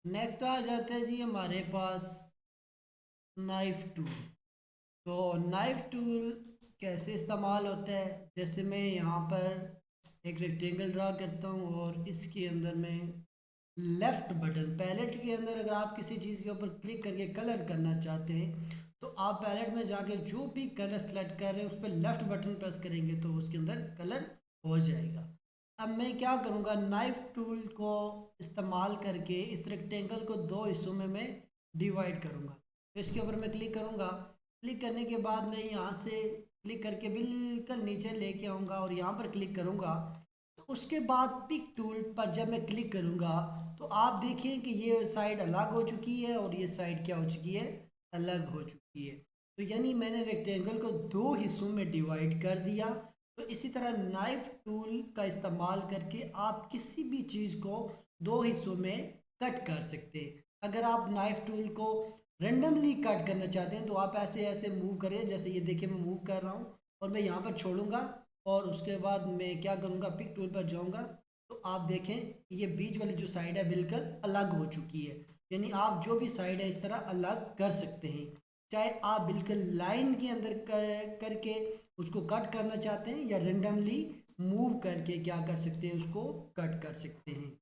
Next आ जाता है जी हमारे पास नाइफ टूल। तो नाइफ टूल कैसे इस्तेमाल होता है, जैसे मैं यहाँ पर एक रेक्टेंगल ड्रा करता हूँ और इसके अंदर मैं लेफ़्ट बटन पैलेट के अंदर अगर आप किसी चीज़ के ऊपर क्लिक करके कलर करना चाहते हैं तो आप पैलेट में जाके जो भी कलर सेलेक्ट कर रहे हैं उस पर लेफ़्ट बटन प्रेस करेंगे तो उसके अंदर कलर हो जाएगा। अब मैं क्या करूँगा, नाइफ टूल को इस्तेमाल करके इस रेक्टेंगल को दो हिस्सों में मैं डिवाइड करूँगा। तो इसके ऊपर मैं क्लिक करूँगा। क्लिक करने के बाद मैं यहाँ से क्लिक करके बिल्कुल नीचे लेके आऊँगा और यहाँ पर क्लिक करूँगा। तो उसके बाद पिक टूल पर जब मैं क्लिक करूँगा तो आप देखें कि ये साइड अलग हो चुकी है और ये साइड क्या हो चुकी है, अलग हो चुकी है। तो यानी मैंने रेक्टेंगल को दो हिस्सों में डिवाइड कर दिया। तो इसी तरह नाइफ टूल का इस्तेमाल करके आप किसी भी चीज़ को दो हिस्सों में कट कर सकते हैं। अगर आप नाइफ टूल को रेंडमली कट करना चाहते हैं तो आप ऐसे ऐसे मूव करें, जैसे ये देखिए मैं मूव कर रहा हूँ और मैं यहाँ पर छोड़ूंगा और उसके बाद मैं क्या करूँगा, पिक टूल पर जाऊँगा तो आप देखें ये बीच वाली जो साइड है बिल्कुल अलग हो चुकी है। यानी आप जो भी साइड है इस तरह अलग कर सकते हैं। चाहे आप बिल्कुल लाइन के अंदर करके उसको कट करना चाहते हैं या रेंडमली मूव करके क्या कर सकते हैं, उसको कट कर सकते हैं।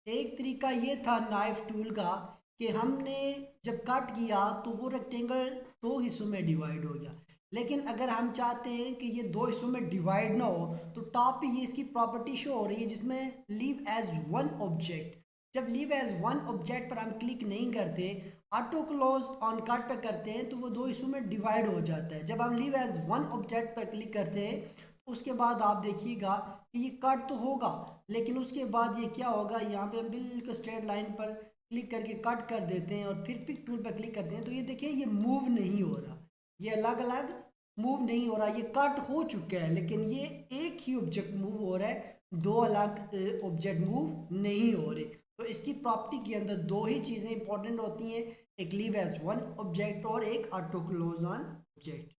एक तरीका ये था नाइफ टूल का कि हमने जब कट किया तो वो रेक्टेंगल दो हिस्सों में डिवाइड हो गया। लेकिन अगर हम चाहते हैं कि ये दो हिस्सों में डिवाइड ना हो तो टॉप पे ये इसकी प्रॉपर्टी शो हो रही है जिसमें लीव एज वन ऑब्जेक्ट। जब लीव एज वन ऑब्जेक्ट पर हम क्लिक नहीं करते, ऑटो क्लोज ऑन कट पर करते हैं तो वो दो हिस्सों में डिवाइड हो जाता है। जब हम लीव एज वन ऑब्जेक्ट पर क्लिक करते हैं तो उसके बाद आप देखिएगा कि ये कट तो होगा लेकिन उसके बाद ये क्या होगा, यहाँ पे हम बिल्कुल स्ट्रेट लाइन पर क्लिक करके कट कर देते हैं और फिर पिक टूल पर क्लिक करते हैं तो ये देखिए ये मूव नहीं हो रहा, ये अलग अलग मूव नहीं हो रहा, ये कट हो चुका है लेकिन ये एक ही ऑब्जेक्ट मूव हो रहा है, दो अलग ऑब्जेक्ट मूव नहीं हो रहे। तो इसकी प्रॉपर्टी के अंदर दो ही चीज़ें इंपॉर्टेंट होती हैं, एक लीव एज वन ऑब्जेक्ट और एक auto close on object.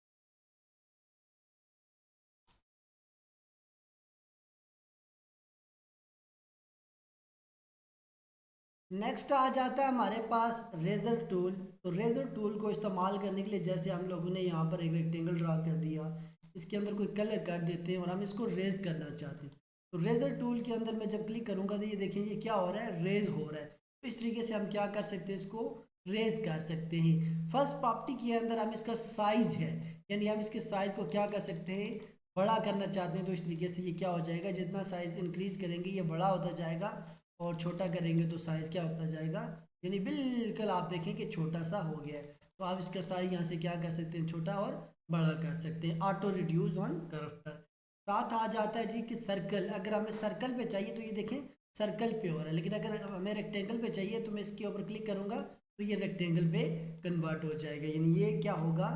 Next आ जाता है हमारे पास रेज़र टूल। तो रेज़र टूल को इस्तेमाल करने के लिए जैसे हम लोगों ने यहाँ पर एक रेक्टेंगल ड्रा कर दिया, इसके अंदर कोई कलर कर देते हैं और हम इसको रेज़ करना चाहते हैं। तो रेज़र टूल के अंदर मैं जब क्लिक करूँगा तो ये देखें ये क्या हो रहा है, रेज़ हो रहा है। तो इस तरीके से हम क्या कर सकते हैं, इसको रेज़ कर सकते हैं। फर्स्ट प्रॉपर्टी के अंदर हम इसका साइज़ है, यानी हम इसके साइज़ को क्या कर सकते हैं, बड़ा करना चाहते हैं। तो इस तरीके से ये क्या हो जाएगा, जितना साइज़ इंक्रीज़ करेंगे ये बड़ा होता जाएगा और छोटा करेंगे तो साइज़ क्या होता जाएगा, यानी बिल्कुल आप देखें कि छोटा सा हो गया है। तो आप इसका साइज़ यहाँ से क्या कर सकते हैं, छोटा और बड़ा कर सकते हैं। Auto reduce on curve. साथ आ जाता है जी कि सर्कल, अगर हमें सर्कल पे चाहिए तो ये देखें सर्कल पे हो रहा है, लेकिन अगर हमें रेक्टेंगल पे चाहिए तो मैं इसके ऊपर क्लिक करूँगा तो ये रेक्टेंगल पे कन्वर्ट हो जाएगा। यानी ये क्या होगा,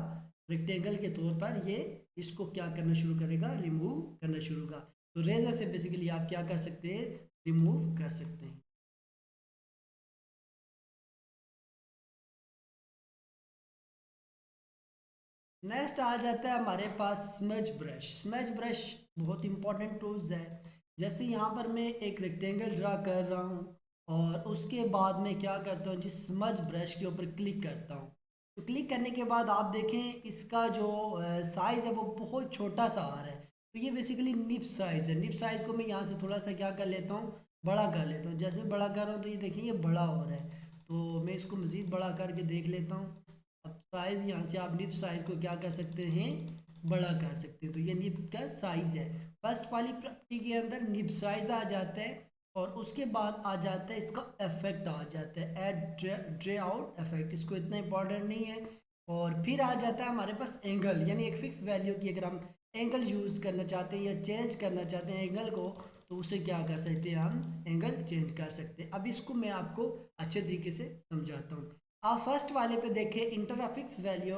रेक्टेंगल के तौर पर ये इसको क्या करना शुरू करेगा, रिमूव करना शुरू का। तो रेजर से बेसिकली आप क्या कर सकते हैं, रिमूव कर सकते हैं। नेक्स्ट आ जाता है हमारे पास स्मज ब्रश। स्मज ब्रश बहुत इंपॉर्टेंट टूल्स है। जैसे यहाँ पर मैं एक रेक्टेंगल ड्रा कर रहा हूँ और उसके बाद मैं क्या करता हूँ, जिस स्मज ब्रश के ऊपर क्लिक करता हूँ तो क्लिक करने के बाद आप देखें इसका जो साइज़ है वो बहुत छोटा सा आ रहा है। तो ये बेसिकली निप साइज़ है। निप साइज़ को मैं यहाँ से थोड़ा सा क्या कर लेता हूँ, बड़ा कर लेता हूँ। जैसे बड़ा कर रहा हूँ तो ये देखिए ये बड़ा हो रहा है। तो मैं इसको मज़ीद बड़ा करके देख लेता हूँ। अब साइज़ यहाँ से आप निप साइज़ को क्या कर सकते हैं, बड़ा कर सकते हैं। तो ये निप का साइज़ है। फर्स्ट वाली प्रॉपर्टी के अंदर निप साइज़ आ जाता है और उसके बाद आ जाता है इसका इफेक्ट आ जाता है, एड ड्रे आउट इफेक्ट। इसको इतना इंपॉर्टेंट नहीं है। और फिर आ जाता है हमारे पास एंगल, यानी एक फिक्स वैल्यू की अगर हम एंगल यूज़ करना चाहते हैं या चेंज करना चाहते हैं एंगल को तो उसे क्या कर सकते हैं, हम एंगल चेंज कर सकते हैं। अब इसको मैं आपको अच्छे तरीके से समझाता हूँ। आप फर्स्ट वाले पे देखें inter fix value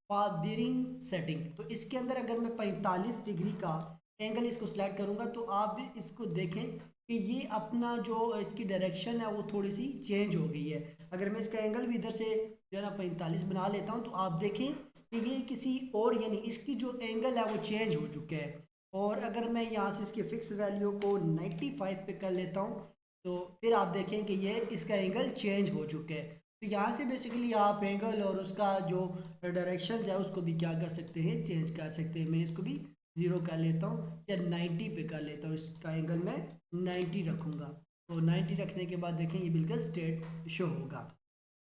for bearing setting. तो इसके अंदर अगर मैं 45 डिग्री का एंगल इसको सिलेक्ट करूँगा तो आप भी इसको देखें कि ये अपना जो इसकी डायरेक्शन है वो थोड़ी सी चेंज हो गई है। अगर मैं इसका एंगल भी इधर से जो है ना 45 बना लेता हूँ तो आप देखें कि ये किसी और यानी इसकी जो एंगल है वो चेंज हो चुका है। और अगर मैं यहाँ से इसकी फ़िक्स वैल्यू को 95 पे कर लेता हूँ तो फिर आप देखें कि ये इसका एंगल चेंज हो चुका है। तो यहाँ से बेसिकली आप एंगल और उसका जो डायरेक्शन है उसको भी क्या कर सकते हैं, चेंज कर सकते हैं। मैं इसको भी 0 कर लेता हूँ या 90 पे कर लेता हूँ, इसका एंगल मैं 90 रखूँगा। तो 90 रखने के बाद देखें ये बिल्कुल स्ट्रेट शो होगा।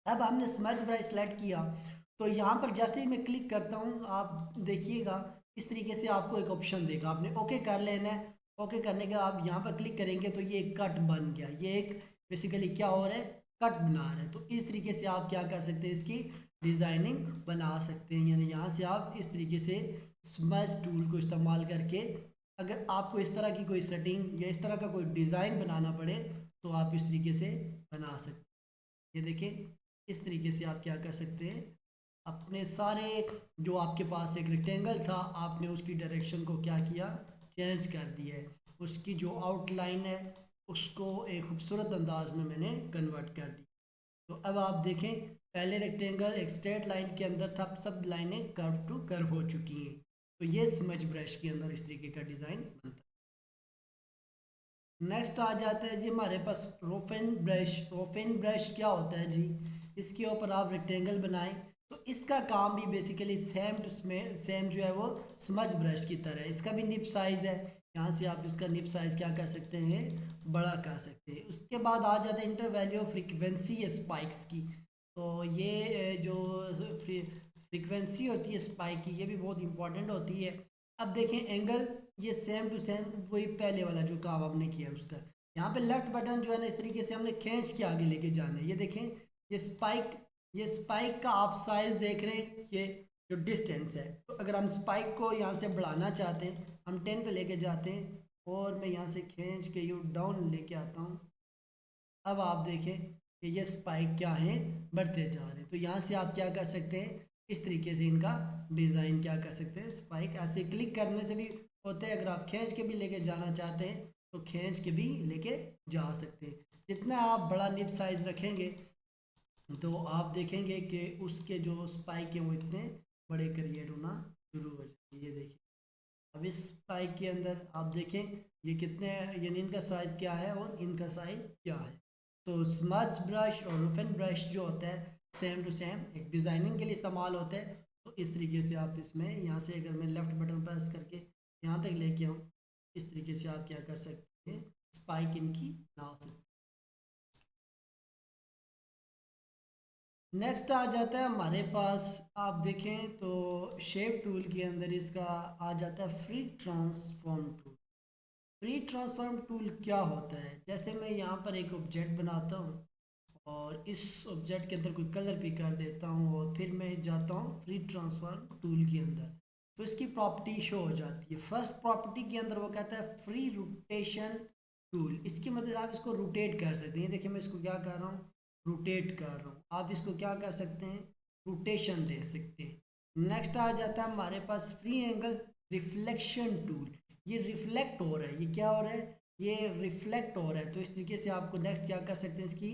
अब हमने स्मज ब्रश सेलेक्ट किया तो यहाँ पर जैसे ही मैं क्लिक करता हूँ आप देखिएगा इस तरीके से आपको एक ऑप्शन देगा, आपने ओके कर लेना है। ओके करने के आप यहाँ पर क्लिक करेंगे तो ये एक कट बन गया, ये एक बेसिकली क्या हो रहा है, कट बना रहा है। तो इस तरीके से आप क्या कर सकते हैं, इसकी डिज़ाइनिंग बना सकते हैं। यानी यहाँ से आप इस तरीके से स्मज टूल को इस्तेमाल करके अगर आपको इस तरह की कोई सेटिंग या इस तरह का कोई डिज़ाइन बनाना पड़े तो आप इस तरीके से बना सकते हैं। ये देखें इस तरीके से आप क्या कर सकते हैं, अपने सारे जो आपके पास एक रेक्टेंगल था आपने उसकी डायरेक्शन को क्या किया, चेंज कर दिया है। उसकी जो आउटलाइन है उसको एक खूबसूरत अंदाज में मैंने कन्वर्ट कर दी। तो अब आप देखें पहले रेक्टेंगल एक स्ट्रेट लाइन के अंदर था, अब सब लाइनें कर्व टू कर्व हो चुकी हैं। तो ये स्मज ब्रश के अंदर इस तरीके का डिज़ाइन बनता है। नेक्स्ट आ जाता है जी हमारे पास रोफेन ब्रश। रोफेन ब्रश क्या होता है जी, इसके ऊपर आप रेक्टेंगल बनाएं तो इसका काम भी बेसिकली सेम टू सेम जो है वो स्मज ब्रश की तरह है। इसका भी निप साइज़ है, यहाँ से आप इसका निप साइज़ क्या कर सकते हैं, बड़ा कर सकते हैं। उसके बाद आ जाता है inter value of frequency spikes की। तो ये जो फ्रीक्वेंसी होती है स्पाइक की ये भी बहुत इंपॉर्टेंट होती है। अब देखें एंगल ये सेम टू सेम वही पहले वाला जो काम आपने किया है उसका, यहाँ पे लेफ्ट बटन जो है ना इस तरीके से हमने खींच के आगे लेके जाना है। ये देखें ये स्पाइक का आप साइज देख रहे हैं, ये जो डिस्टेंस है। तो अगर हम स्पाइक को यहाँ से बढ़ाना चाहते हैं हम 10 पे लेके जाते हैं और मैं यहाँ से खींच के यू डाउन लेके आता हूँ। अब आप देखें कि ये स्पाइक क्या है, बढ़ते जा रहे हैं। तो यहाँ से आप क्या कर सकते हैं, इस तरीके से इनका डिज़ाइन क्या कर सकते हैं, स्पाइक ऐसे क्लिक करने से भी होते हैं। अगर आप खींच के भी लेके जाना चाहते हैं तो खींच के भी लेके जा सकते हैं। जितना आप बड़ा निप साइज़ रखेंगे तो आप देखेंगे कि उसके जो स्पाइक हैं वो इतने बड़े क्रिएट होना शुरू हो जाएंगे। ये देखिए अब इस स्पाइक के अंदर आप देखें ये कितने, यानी इनका साइज़ क्या है और इनका साइज़ क्या है। तो स्मज ब्रश और रूफन ब्रश जो होता है सेम टू सेम एक डिज़ाइनिंग के लिए इस्तेमाल होता है। तो इस तरीके से आप इसमें यहाँ से अगर मैं लेफ़्ट बटन प्रेस करके यहाँ तक लेके आऊँ इस तरीके से आप क्या कर सकते हैं, स्पाइक इनकी बना सकते हैं। नेक्स्ट आ जाता है हमारे पास, आप देखें तो शेप टूल के अंदर इसका आ जाता है free transform tool. Free transform tool क्या होता है, जैसे मैं यहाँ पर एक ऑब्जेक्ट बनाता हूँ और इस ऑब्जेक्ट के अंदर कोई कलर भी कर देता हूँ और फिर मैं जाता हूँ फ्री ट्रांसफॉर्म टूल के अंदर तो इसकी प्रॉपर्टी शो हो जाती है। फर्स्ट प्रॉपर्टी के अंदर वो कहता है फ्री रोटेशन टूल। इसकी मदद से आप इसको रोटेट कर सकते हैं। देखिए मैं इसको क्या कर रहा हूँ, रोटेट कर रहा हूँ। आप इसको क्या कर सकते हैं, रोटेशन दे सकते हैं। नेक्स्ट आ जाता है हमारे पास फ्री एंगल रिफ्लेक्शन टूल। ये रिफ्लेक्ट हो रहा है, ये क्या हो रहा है, ये रिफ्लेक्ट हो रहा है। तो इस तरीके से आपको नेक्स्ट क्या कर सकते हैं, इसकी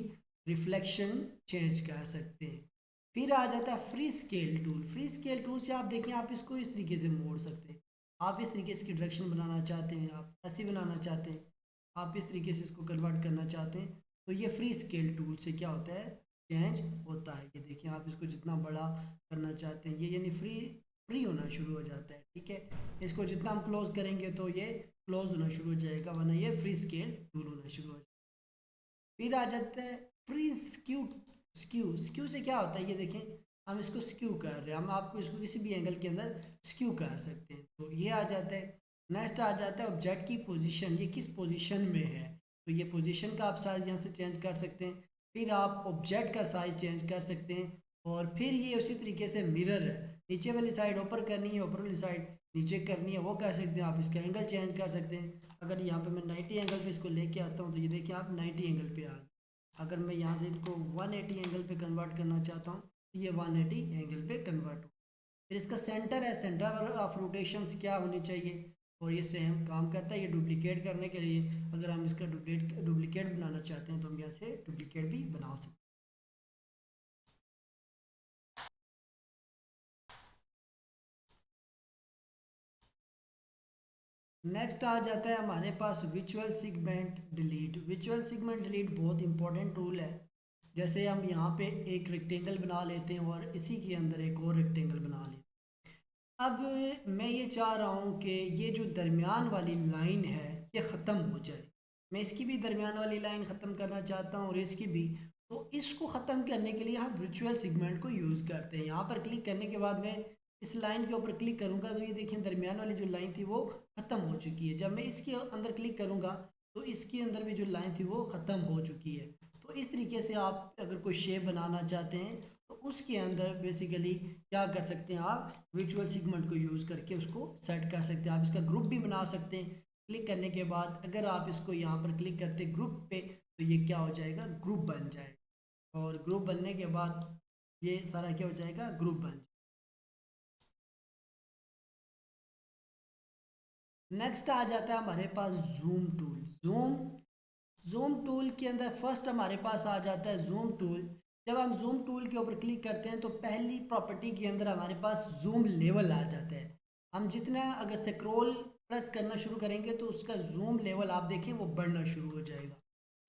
रिफ्लेक्शन चेंज कर सकते हैं। फिर आ जाता है free scale tool. Free scale tool से आप देखें आप इसको इस तरीके से मोड़ सकते हैं। आप इस तरीके से इसकी डायरेक्शन बनाना चाहते हैं, आप ऐसे बनाना चाहते हैं, आप इस तरीके से इसको कन्वर्ट करना चाहते हैं तो ये फ्री स्केल टूल से क्या होता है, चेंज होता है। ये देखिए आप इसको जितना बड़ा करना चाहते हैं ये यानी फ्री फ्री होना शुरू हो जाता है। ठीक है, इसको जितना हम क्लोज करेंगे तो ये क्लोज होना शुरू हो जाएगा, वरना ये फ्री स्केल टूल होना शुरू हो जाएगा। फिर आ जाता है फ्री स्क्यू। स्क्यू स्क्यू से क्या होता है, ये देखें हम इसको स्क्यू कर रहे हैं, हम आपको इसको किसी भी एंगल के अंदर स्क्यू कर सकते हैं। तो ये आ जाता है। नेक्स्ट आ जाता है ऑब्जेक्ट की पोजीशन, ये किस पोजीशन में है। तो ये पोजीशन का आप साइज़ यहाँ से चेंज कर सकते हैं। फिर आप ऑब्जेक्ट का साइज़ चेंज कर सकते हैं। और फिर ये उसी तरीके से मिरर है, नीचे वाली साइड ऊपर करनी है, ऊपर वाली साइड नीचे करनी है, वो कर सकते हैं। आप इसका एंगल चेंज कर सकते हैं। अगर यहाँ पे मैं 90 एंगल पे इसको लेके आता हूँ तो ये देखिए आप 90 एंगल पे आ गए। अगर मैं यहाँ से इसको 180 एंगल पे कन्वर्ट करना चाहता हूँ तो ये 180 एंगल पे कन्वर्ट हो। फिर इसका सेंटर है, सेंटर ऑफ रोटेशंस क्या होनी चाहिए, और ये सेम काम करता है। ये डुप्लीकेट करने के लिए अगर हम इसका डुप्लीकेट बनाना चाहते हैं तो हम यहाँ से डुप्लीकेट भी बना सकते हैं। नेक्स्ट आ जाता है हमारे पास visual segment delete. Visual segment delete बहुत इंपॉर्टेंट टूल है। जैसे हम यहाँ पे एक रेक्टेंगल बना लेते हैं और इसी के अंदर एक और रेक्टेंगल बना लेते हैं। अब मैं ये चाह रहा हूँ कि ये जो दरमियान वाली लाइन है ये ख़त्म हो जाए। मैं इसकी भी दरमियान वाली लाइन ख़त्म करना चाहता हूँ और इसकी भी। तो इसको ख़त्म करने के लिए हम वर्चुअल सेगमेंट को यूज़ करते हैं। यहाँ पर क्लिक करने के बाद मैं इस लाइन के ऊपर क्लिक करूँगा तो ये देखिए दरमियान वाली जो लाइन थी वो ख़त्म हो चुकी है। जब मैं इसके अंदर क्लिक करूँगा तो इसके अंदर भी जो लाइन थी वो ख़त्म हो चुकी है। तो इस तरीके से आप अगर कोई शेप बनाना चाहते हैं तो उसके अंदर बेसिकली क्या कर सकते हैं, आप विजुअल सेगमेंट को यूज़ करके उसको सेट कर सकते हैं। आप इसका ग्रुप भी बना सकते हैं। क्लिक करने के बाद अगर आप इसको यहाँ पर क्लिक करते हैं ग्रुप पे तो ये क्या हो जाएगा, ग्रुप बन जाएगा। और ग्रुप बनने के बाद ये सारा क्या हो जाएगा, ग्रुप बन जाएगा। नेक्स्ट आ जाता है हमारे पास जूम टूल। जूम टूल के अंदर फर्स्ट हमारे पास आ जाता है जूम टूल। जब हम जूम टूल के ऊपर क्लिक करते हैं तो पहली प्रॉपर्टी के अंदर हमारे पास जूम लेवल आ जाता है। हम जितना अगर स्क्रॉल प्रेस करना शुरू करेंगे तो उसका जूम लेवल आप देखें वो बढ़ना शुरू हो जाएगा।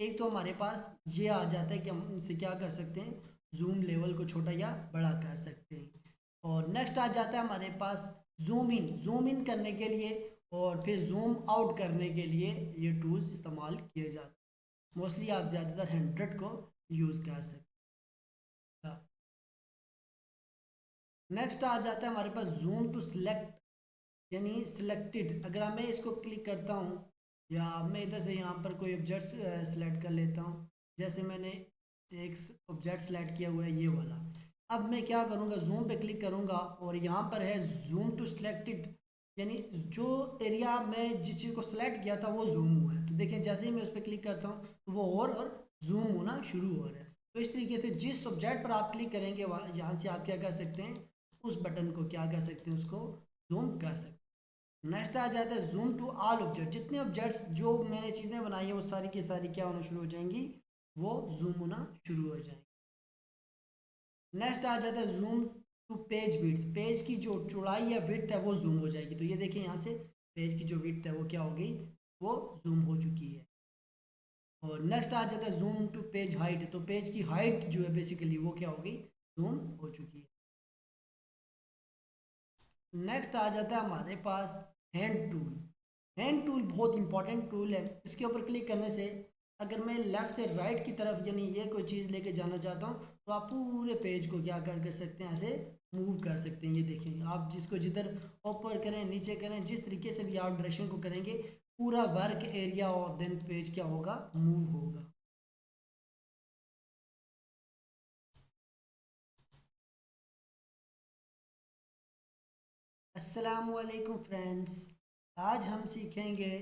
एक तो हमारे पास ये आ जाता है कि हम इनसे क्या कर सकते हैं, जूम लेवल को छोटा या बड़ा कर सकते हैं। और नेक्स्ट आ जाता है हमारे पास जूम इन करने के लिए और फिर जूम आउट करने के लिए ये टूल्स इस्तेमाल किए जाते हैं। मोस्टली आप ज़्यादातर 100 को यूज़ कर सकते हैं। नेक्स्ट आ जाता है हमारे पास जूम टू सिलेक्ट, यानी सिलेक्टेड। अगर मैं इसको क्लिक करता हूँ या मैं इधर से यहाँ पर कोई ऑब्जेक्ट सेलेक्ट कर लेता हूँ, जैसे मैंने एक ऑब्जेक्ट सेलेक्ट किया हुआ है ये वाला। अब मैं क्या करूँगा, जूम पे क्लिक करूँगा और यहाँ पर है जूम टू सिलेक्टेड, यानी जो एरिया मैं जिस चीज़ को सिलेक्ट किया था वो जूम हुआ है। तो देखिए जैसे ही मैं उस पर क्लिक करता हूँ तो वो और जूम होना शुरू हो रहा है। तो इस तरीके से जिस ऑब्जेक्ट पर आप क्लिक करेंगे वहाँ यहाँ से आप क्या कर सकते हैं, उस बटन को क्या कर सकते हैं, उसको जूम कर सकते हैं। नेक्स्ट आ जाता है जूम टू ऑल ऑब्जेक्ट। जितने ऑब्जेक्ट्स जो मैंने चीज़ें बनाई हैं वो सारी की सारी क्या होना शुरू हो जाएंगी, वो जूम होना शुरू हो जाएंगी। नेक्स्ट आ जाता है जूम टू पेज विड्थ। पेज की जो चौड़ाई या विड्थ है वो जूम हो जाएगी। तो ये देखिए यहाँ से पेज की जो विड्थ है वो क्या हो गई, वो जूम हो चुकी है। और नेक्स्ट आ जाता है जूम टू पेज हाइट। तो पेज की हाइट जो है बेसिकली वो क्या हो गई, जूम हो चुकी है। नेक्स्ट आ जाता है हमारे पास हैंड टूल। हैंड टूल बहुत इंपॉर्टेंट टूल है। इसके ऊपर क्लिक करने से अगर मैं लेफ़्ट से राइट की तरफ यानी ये कोई चीज़ लेके जाना चाहता हूँ तो आप पूरे पेज को क्या कर सकते हैं, ऐसे मूव कर सकते हैं। ये देखें आप जिसको जिधर ऊपर करें नीचे करें जिस तरीके से भी आप डायरेक्शन को करेंगे पूरा वर्क एरिया और देन पेज क्या होगा, मूव होगा। अस्सलामुअलैकुम फ्रेंड्स, आज हम सीखेंगे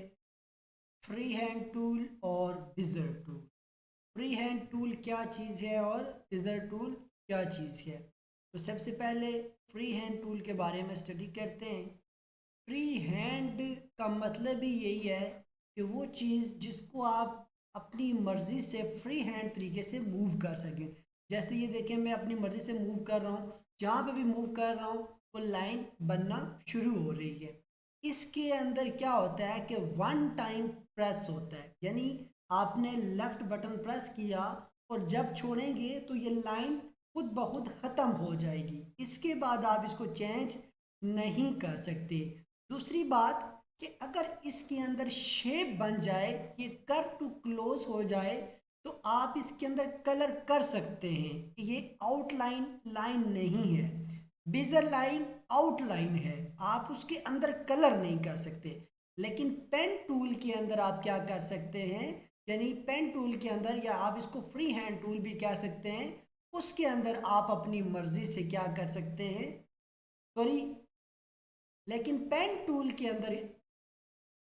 फ्री हैंड टूल और बिजर टूल। फ्री हैंड टूल क्या चीज़ है और बिजर टूल क्या चीज़ है। तो सबसे पहले फ्री हैंड टूल के बारे में स्टडी करते हैं। फ्री हैंड का मतलब ही यही है कि वो चीज़ जिसको आप अपनी मर्ज़ी से फ्री हैंड तरीके से मूव कर सकें। जैसे ये देखें मैं अपनी मर्ज़ी से मूव कर रहा हूँ, जहाँ पे भी मूव कर रहा हूँ वो लाइन बनना शुरू हो रही है। इसके अंदर क्या होता है कि वन टाइम प्रेस होता है, यानी आपने लेफ़्ट बटन प्रेस किया और जब छोड़ेंगे तो ये लाइन खुद ब खुद ख़त्म हो जाएगी। इसके बाद आप इसको चेंज नहीं कर सकते। दूसरी बात कि अगर इसके अंदर शेप बन जाए, ये कर टू क्लोज हो जाए तो आप इसके अंदर कलर कर सकते हैं। ये आउटलाइन लाइन नहीं है, बेजर लाइन आउटलाइन है, आप उसके अंदर कलर नहीं कर सकते। लेकिन पेन टूल के अंदर आप क्या कर सकते हैं, यानी पेन टूल के अंदर या आप इसको फ्री हैंड टूल भी कह सकते हैं, उसके अंदर आप अपनी मर्जी से क्या कर सकते हैं, सॉरी, लेकिन पेन टूल के अंदर,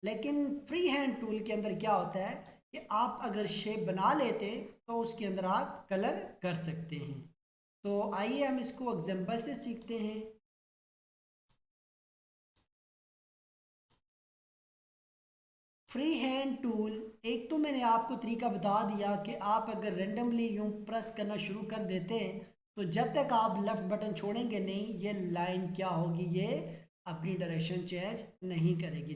लेकिन फ्री हैंड टूल के अंदर क्या होता है कि आप अगर शेप बना लेते तो उसके अंदर आप कलर कर सकते हैं। तो आइए हम इसको एग्जांपल से सीखते हैं। फ्री हैंड टूल, एक तो मैंने आपको तरीका बता दिया कि आप अगर रेंडमली यूं प्रेस करना शुरू कर देते हैं तो जब तक आप लेफ़्ट बटन छोड़ेंगे नहीं ये लाइन क्या होगी, ये अपनी डायरेक्शन चेंज नहीं करेगी।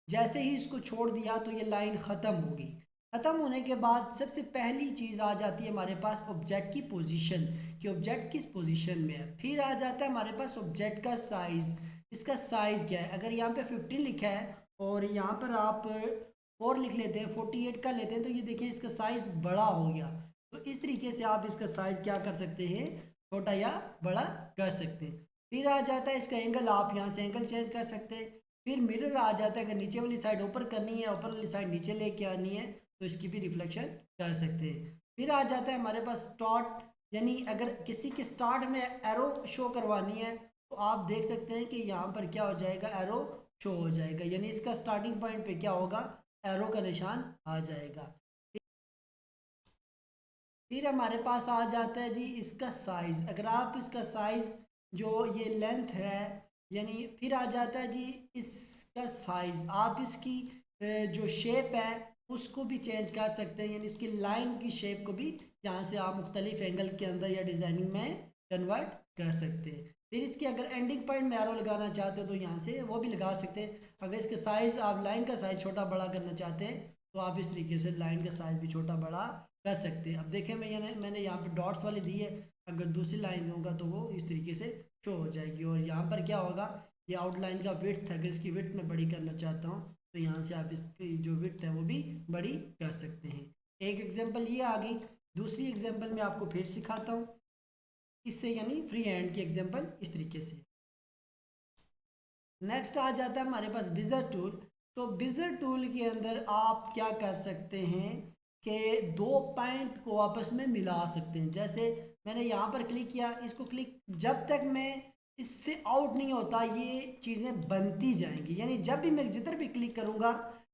जैसे ही इसको छोड़ दिया तो ये लाइन ख़त्म होगी। ख़त्म होने के बाद सबसे पहली चीज़ आ जाती है हमारे पास ऑब्जेक्ट की पोजीशन, कि ऑब्जेक्ट किस पोजीशन में है। फिर आ जाता है हमारे पास ऑब्जेक्ट का साइज़, इसका साइज़ क्या है। अगर यहाँ पे 15 लिखा है और यहाँ पर आप 4 लिख लेते हैं, 48 का लेते हैं, तो ये देखिए इसका साइज़ बड़ा हो गया। तो इस तरीके से आप इसका साइज़ क्या कर सकते हैं, छोटा या बड़ा कर सकते हैं। फिर आ जाता है इसका एंगल, आप यहाँ से एंगल चेंज कर सकते हैं। फिर मिरर आ जाता है, अगर नीचे वाली साइड ऊपर करनी है, ऊपर वाली साइड नीचे लेके आनी है, तो इसकी भी रिफ्लेक्शन कर सकते हैं। फिर आ जाता है हमारे पास स्टार्ट, यानी अगर किसी के स्टार्ट में एरो शो करवानी है तो आप देख सकते हैं कि यहाँ पर क्या हो जाएगा, एरो शो हो जाएगा, यानी इसका स्टार्टिंग पॉइंट पे क्या होगा, एरो का निशान आ जाएगा। फिर हमारे पास आ जाता है जी इसका साइज़। अगर आप इसका साइज़ जो ये लेंथ है, यानी फिर आ जाता है जी इसका साइज़, आप इसकी जो शेप है उसको भी चेंज कर सकते हैं, यानी इसकी लाइन की शेप को भी यहाँ से आप मुख्तलिफ एंगल के अंदर या डिज़ाइनिंग में कन्वर्ट कर सकते हैं। फिर इसके अगर एंडिंग पॉइंट में एरो लगाना चाहते हो तो यहाँ से वो भी लगा सकते हैं। अगर इसके साइज़, आप लाइन का साइज़ छोटा बड़ा करना चाहते हैं तो आप इस तरीके से लाइन का साइज़ भी छोटा बड़ा कर सकते हैं। अब देखें मैंने यहाँ पे डॉट्स वाली दी है, अगर दूसरी लाइन दूंगा तो वो इस तरीके से शो हो जाएगी। और यहाँ पर क्या होगा, ये आउटलाइन का विड्थ है, अगर इसकी विड्थ में बड़ी करना चाहता हूँ तो यहाँ से आप इसकी जो विड्थ है वो भी बड़ी कर सकते हैं। एक एग्जांपल ये आ गई। दूसरी एग्जांपल मैं आपको फिर सिखाता हूँ इससे, यानी फ्री हैंड की एग्जांपल इस तरीके से। नेक्स्ट आ जाता है हमारे पास बिजर टूल। तो बिजर टूल के अंदर आप क्या कर सकते हैं कि दो पॉइंट को आपस में मिला सकते हैं। जैसे मैंने यहाँ पर क्लिक किया, इसको क्लिक, जब तक मैं इससे आउट नहीं होता ये चीज़ें बनती जाएंगी, यानी जब भी मैं जिधर भी क्लिक करूँगा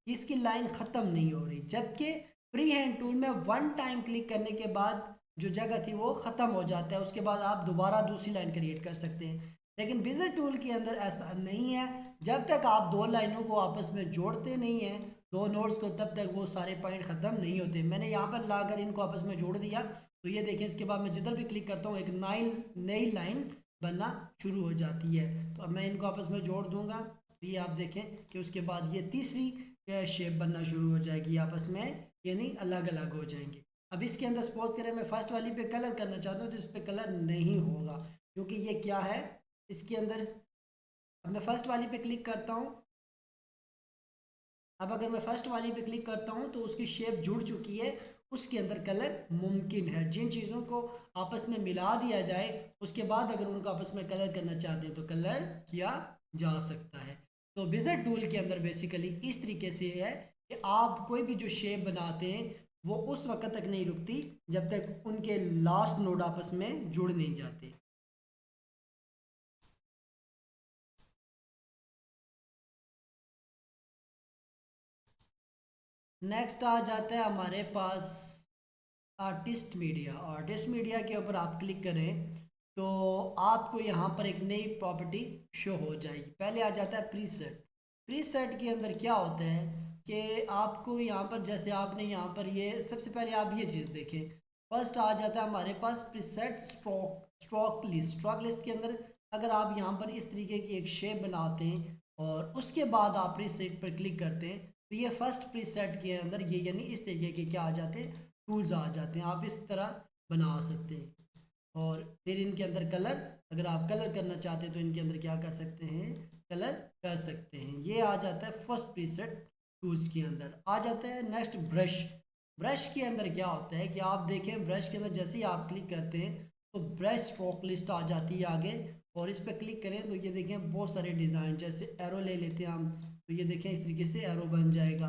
इसकी लाइन ख़त्म नहीं हो रही। जबकि फ्री हैंड टूल में वन टाइम क्लिक करने के बाद जो जगह थी वो ख़त्म हो जाता है, उसके बाद आप दोबारा दूसरी लाइन क्रिएट कर सकते हैं। लेकिन बिजर टूल के अंदर ऐसा नहीं है, जब तक आप दो लाइनों को आपस में जोड़ते नहीं हैं, दो नोड्स को, तब तक वो सारे पॉइंट ख़त्म नहीं होते। मैंने यहाँ पर लाकर इनको आपस में जोड़ दिया तो ये देखें, इसके बाद मैं जिधर भी क्लिक करता हूँ एक नई लाइन बनना शुरू हो जाती है। तो अब मैं इनको आपस में जोड़ दूंगा तो ये आप देखें कि उसके बाद ये तीसरी शेप बनना शुरू हो जाएगी आपस में, यानी अलग अलग हो जाएंगे। अब इसके अंदर सपोज करें मैं फर्स्ट वाली पे कलर करना चाहता हूँ तो इस पर कलर नहीं होगा, क्योंकि ये क्या है इसके अंदर। अब मैं फर्स्ट वाली पे क्लिक करता हूँ, अब अगर मैं फर्स्ट वाली पे क्लिक करता हूँ तो उसकी शेप जुड़ चुकी है, उसके अंदर कलर मुमकिन है। जिन चीज़ों को आपस में मिला दिया जाए उसके बाद अगर उनको आपस में कलर करना चाहते हैं तो कलर किया जा सकता है। तो विज़ार्ड टूल के अंदर बेसिकली इस तरीके से है कि आप कोई भी जो शेप बनाते हैं वो उस वक्त तक नहीं रुकती जब तक उनके लास्ट नोड आपस में जुड़ नहीं जाते। नेक्स्ट आ जाता है हमारे पास आर्टिस्ट मीडिया। आर्टिस्ट मीडिया के ऊपर आप क्लिक करें तो आपको यहाँ पर एक नई प्रॉपर्टी शो हो जाएगी। पहले आ जाता है प्रीसेट। प्रीसेट के अंदर क्या होता है कि आपको यहाँ पर, जैसे आपने यहाँ पर ये सबसे पहले आप ये चीज़ देखें, फर्स्ट आ जाता है हमारे पास preset stroke list. Stroke list के अंदर अगर आप यहाँ पर इस तरीके की एक शेप बनाते हैं और उसके बाद आप प्रीसेट पर क्लिक करते हैं तो ये फर्स्ट प्रीसेट के अंदर ये यानी इस तरीके के क्या आ जाते हैं, टूल्स आ जाते हैं। आप इस तरह बना सकते हैं। और फिर इनके अंदर कलर, अगर आप कलर करना चाहते हैं तो इनके अंदर क्या कर सकते हैं, कलर कर सकते हैं। ये आ जाता है फर्स्ट प्रीसेट टूल्स के अंदर। आ जाता है नेक्स्ट ब्रश। ब्रश के अंदर क्या होता है कि आप देखें, ब्रश के अंदर जैसे ही आप क्लिक करते हैं तो ब्रश स्ट्रोक लिस्ट आ जाती है आगे, और इस पर क्लिक करें तो ये देखें बहुत सारे डिज़ाइन, जैसे एरो ले लेते हैं हम तो ये देखें इस तरीके से एरो बन जाएगा।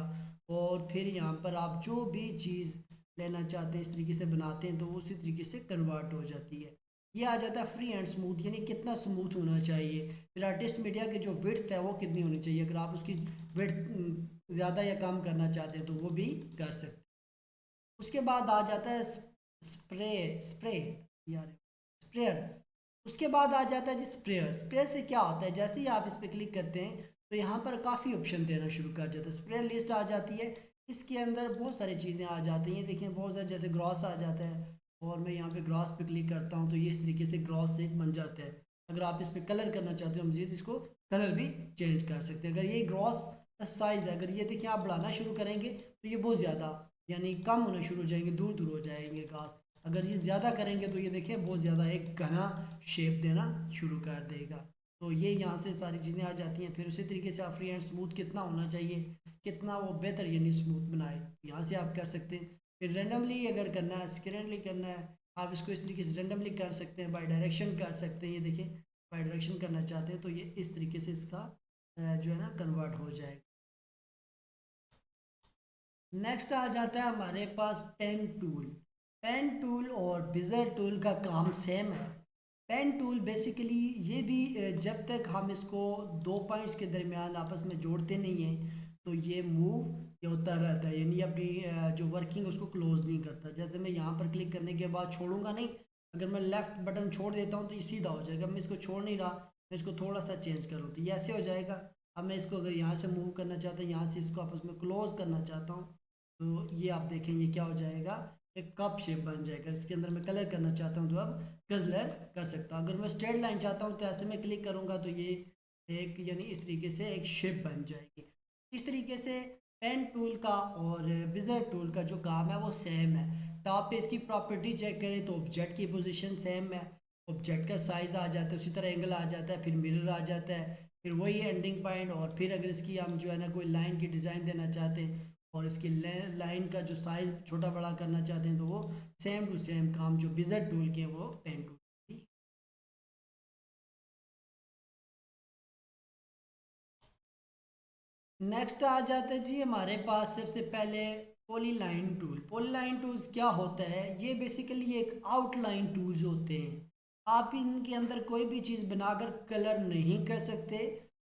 और फिर यहाँ पर आप जो भी चीज़ लेना चाहते हैं इस तरीके से बनाते हैं तो उसी तरीके से कन्वर्ट हो जाती है। ये आ जाता है फ्री एंड स्मूथ, यानी कितना स्मूथ होना चाहिए। फिर आर्टिस्ट मीडिया की जो विड्थ है वो कितनी होनी चाहिए, अगर आप उसकी विड्थ ज़्यादा या कम करना चाहते हैं तो वो भी कर सकते हैं। उसके बाद आ जाता है स्प्रे स्प्रे यार स्प्रेयर। उसके बाद आ जाता है जी स्प्रेयर। स्प्रेयर से क्या होता है, जैसे ही आप इस पर क्लिक करते हैं तो यहाँ पर काफ़ी ऑप्शन देना शुरू कर जाता है। स्प्रेयर लिस्ट आ जाती है, इसके अंदर बहुत सारी चीज़ें आ जाती हैं। देखिए बहुत सारे, जैसे ग्रॉस आ जाता है, और मैं यहाँ पे ग्रॉस पे क्लिक करता हूँ तो ये इस तरीके से ग्रॉस एक बन जाता है। अगर आप इस पर कलर करना चाहते हो मज़ीद इसको कलर भी चेंज कर सकते हैं। अगर ये ग्रॉस साइज़ है, अगर ये देखिए आप बढ़ाना शुरू करेंगे तो ये बहुत ज़्यादा यानी कम होना शुरू हो जाएंगे, दूर दूर हो जाएंगे घास। अगर ये ज़्यादा करेंगे तो ये देखिए बहुत ज़्यादा एक घना शेप देना शुरू कर देगा। तो ये यहाँ से सारी चीज़ें आ जाती हैं। फिर उसी तरीके से आप फ्री एंड स्मूथ कितना होना चाहिए, कितना वो बेहतर यानी स्मूथ बनाए, यहाँ से आप कर सकते हैं। फिर रेंडमली अगर करना है, स्केलेटली करना है, आप इसको इस तरीके से रेंडमली कर सकते हैं, बाय डायरेक्शन कर सकते हैं। ये देखिए बाय डायरेक्शन करना चाहते हैं तो ये इस तरीके से इसका जो है ना कन्वर्ट हो जाएगा। नेक्स्ट आ जाता है हमारे पास पेन टूल। पेन टूल और बिजर टूल का काम सेम है। पेन टूल बेसिकली ये भी जब तक हम इसको दो पॉइंट्स के दरमियान आपस में जोड़ते नहीं हैं तो ये मूव होता रहता है, यानी अपनी जो वर्किंग उसको क्लोज नहीं करता। जैसे मैं यहाँ पर क्लिक करने के बाद छोड़ूंगा नहीं, अगर मैं लेफ़्ट बटन छोड़ देता हूँ तो ये सीधा हो जाएगा। मैं इसको छोड़ नहीं रहा, मैं इसको थोड़ा सा चेंज करूँ तो ये ऐसे हो जाएगा। अब मैं इसको अगर यहाँ से मूव करना चाहता हूँ, यहाँ से इसको आपस में क्लोज करना चाहता हूँ तो ये आप देखें ये क्या हो जाएगा, एक कप शेप बन जाएगा। इसके अंदर मैं कलर करना चाहता हूँ तो अब कलर कर सकता हूँ। अगर मैं स्ट्रेट लाइन चाहता हूँ तो ऐसे में क्लिक करूँगा तो ये एक यानी इस तरीके से एक शेप बन जाएगी। इस तरीके से पेन टूल का और बिजर टूल का जो काम है वो सेम है। टॉप पे इसकी प्रॉपर्टी चेक करें तो ऑब्जेक्ट की पोजीशन सेम है, ऑब्जेक्ट का साइज़ आ जाता है, उसी तरह एंगल आ जाता है, फिर मिरर आ जाता है, फिर वही एंडिंग पॉइंट। और फिर अगर इसकी हम जो है ना कोई लाइन की डिज़ाइन देना चाहते हैं और इसकी लाइन का जो साइज़ छोटा बड़ा करना चाहते हैं तो वो सेम टू सेम काम जो बिजर टूल के वो पेन टूल की। नेक्स्ट आ जाता है जी हमारे पास सबसे पहले पॉलीलाइन टूल। पॉलीलाइन टूल्स क्या होता है, ये बेसिकली एक आउटलाइन टूल्स होते हैं। आप इनके अंदर कोई भी चीज़ बनाकर कलर नहीं कर सकते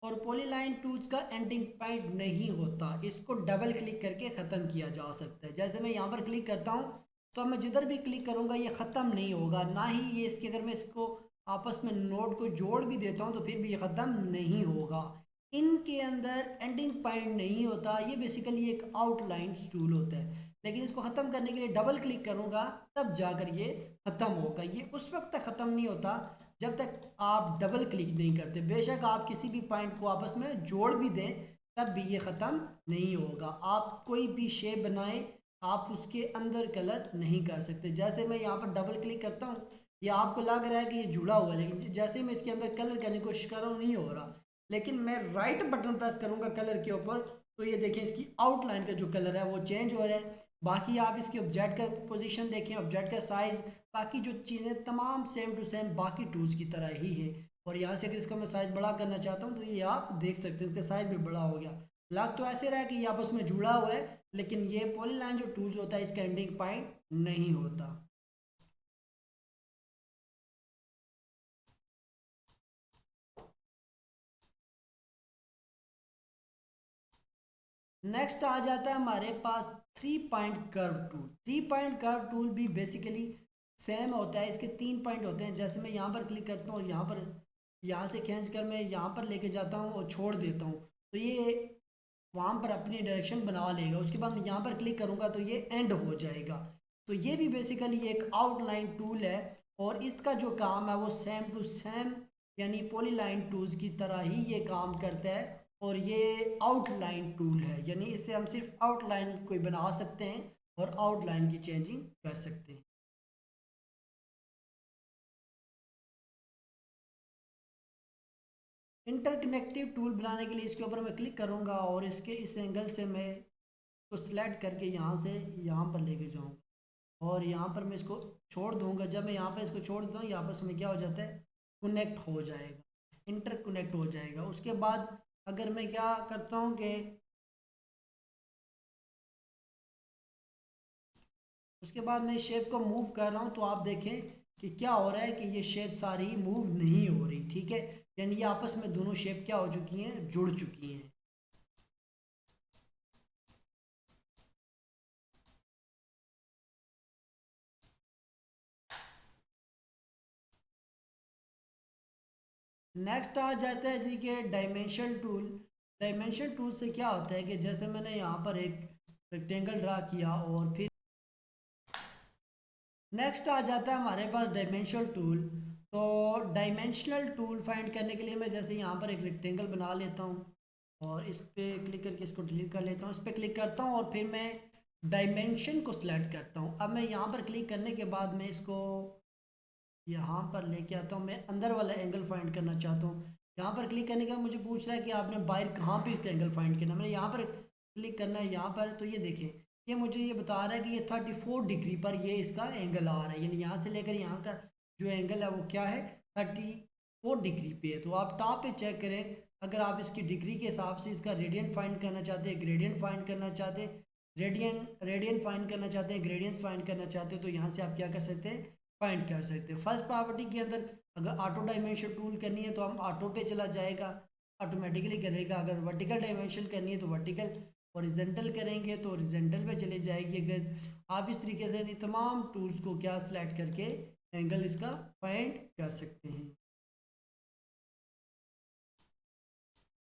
और पॉलीलाइन टूल्स का एंडिंग पॉइंट नहीं होता, इसको डबल क्लिक करके ख़त्म किया जा सकता है। जैसे मैं यहाँ पर क्लिक करता हूँ तो अब मैं जिधर भी क्लिक करूँगा ये ख़त्म नहीं होगा, ना ही ये इसके अगर मैं इसको आपस में नोड को जोड़ भी देता हूँ तो फिर भी ये ख़त्म नहीं होगा। इनके अंदर एंडिंग पॉइंट नहीं होता, ये बेसिकली एक आउटलाइन टूल होता है। लेकिन इसको ख़त्म करने के लिए डबल क्लिक करूँगा तब जाकर ये ख़त्म होगा। ये उस वक्त तक ख़त्म नहीं होता जब तक आप डबल क्लिक नहीं करते। बेशक आप किसी भी पॉइंट को आपस में जोड़ भी दें तब भी ये ख़त्म नहीं होगा। आप कोई भी शेप बनाएं आप उसके अंदर कलर नहीं कर सकते। जैसे मैं यहाँ पर डबल क्लिक करता हूँ ये आपको लग रहा है कि ये जुड़ा हुआ है, लेकिन जैसे मैं इसके अंदर कलर करने की कोशिश कर रहा हूँ नहीं हो रहा। लेकिन मैं राइट बटन प्रेस करूंगा कलर के ऊपर तो ये देखें इसकी आउटलाइन का जो कलर है वो चेंज हो रहा है। बाकी आप इसकी ऑब्जेक्ट का पोजीशन देखें, ऑब्जेक्ट का साइज़, बाकी जो चीज़ें तमाम सेम टू सेम बाकी टूल्स की तरह ही है। और यहाँ से अगर इसका मैं साइज़ बड़ा करना चाहता हूँ तो ये आप देख सकते हैं इसका साइज़ भी बड़ा हो गया। लग तो ऐसे रहा है कि ये आपस में जुड़ा हुआ है, लेकिन ये पॉलीलाइन जो टूल्स होता है इसका एंडिंग पॉइंट नहीं होता। नेक्स्ट आ जाता है हमारे पास three point curve tool. Three point curve tool भी बेसिकली सेम होता है, इसके तीन पॉइंट होते हैं। जैसे मैं यहाँ पर क्लिक करता हूँ और यहाँ पर यहाँ से खींच कर मैं यहाँ पर लेके जाता हूँ और छोड़ देता हूँ तो ये वहाँ पर अपनी डायरेक्शन बना लेगा। उसके बाद मैं यहाँ पर क्लिक करूँगा तो ये एंड हो जाएगा। तो ये भी बेसिकली एक आउटलाइन टूल है और इसका जो काम है वो सेम टू सेम यानी पॉलीलाइन टूल्स की तरह ही ये काम करता है। और ये आउटलाइन टूल है यानी इससे हम सिर्फ आउटलाइन कोई बना सकते हैं और आउटलाइन की चेंजिंग कर सकते हैं। इंटरकनेक्टिव टूल बनाने के लिए इसके ऊपर मैं क्लिक करूँगा और इसके इस एंगल से मैं इसको सिलेक्ट करके यहाँ से यहाँ पर लेके जाऊँगा और यहाँ पर मैं इसको छोड़ दूँगा। जब मैं यहाँ पर इसको छोड़ देता हूँ यहाँ पर में क्या हो जाता है, कनेक्ट हो जाएगा, इंटरकनेक्ट हो जाएगा। उसके बाद अगर मैं क्या करता हूँ कि उसके बाद मैं शेप को मूव कर रहा हूँ तो आप देखें कि क्या हो रहा है कि ये शेप सारी मूव नहीं हो रही, ठीक है। यानी ये आपस में दोनों शेप क्या हो चुकी हैं, जुड़ चुकी हैं। नेक्स्ट आ जाता है जी के डायमेंशन टूल। डायमेंशन टूल से क्या होता है कि जैसे मैंने यहाँ पर एक रेक्टेंगल ड्रा किया और फिर नेक्स्ट आ जाता है हमारे पास डायमेंशन टूल। तो डायमेंशनल टूल फाइंड करने के लिए मैं जैसे यहाँ पर एक रेक्टेंगल बना लेता हूँ और इस पर क्लिक करके इसको डिलीट कर लेता हूँ, इस पर क्लिक करता हूँ और फिर मैं डायमेंशन को सिलेक्ट करता हूँ। अब मैं यहाँ पर क्लिक करने के बाद मैं इसको यहाँ पर लेके आता हूँ, मैं अंदर वाला एंगल फाइंड करना चाहता हूँ। यहाँ पर क्लिक करने के बाद मुझे पूछ रहा है कि आपने बाहर कहाँ पे इसका एंगल फाइंड करना है। मैंने यहाँ पर क्लिक करना है यहाँ पर, तो ये देखें ये मुझे ये बता रहा है कि ये 34 डिग्री पर ये इसका एंगल आ रहा है, यानी यहाँ से लेकर यहाँ का जो एंगल है वो क्या है 34 डिग्री पे है। तो आप टॉप पे चेक करें, अगर आप इसकी डिग्री के हिसाब से इसका रेडियन फाइंड करना चाहते हैं, ग्रेडियंट फाइंड करना चाहते हैं, रेडियन फाइंड करना चाहते हैं, ग्रेडियंट फाइंड करना चाहते हो, तो यहाँ से आप क्या कर सकते हैं फाइंड कर सकते हैं। फर्स्ट प्रॉपर्टी के अंदर अगर ऑटो डायमेंशन टूल करनी है तो हम ऑटो पे चला जाएगा, ऑटोमेटिकली करेगा। अगर वर्टिकल डायमेंशन करनी है तो वर्टिकल, हॉरिजॉन्टल करेंगे तो हॉरिजॉन्टल पे चले जाएगी। अगर आप इस तरीके से तमाम टूल्स को क्या सिलेक्ट करके एंगल इसका फाइंड कर सकते हैं।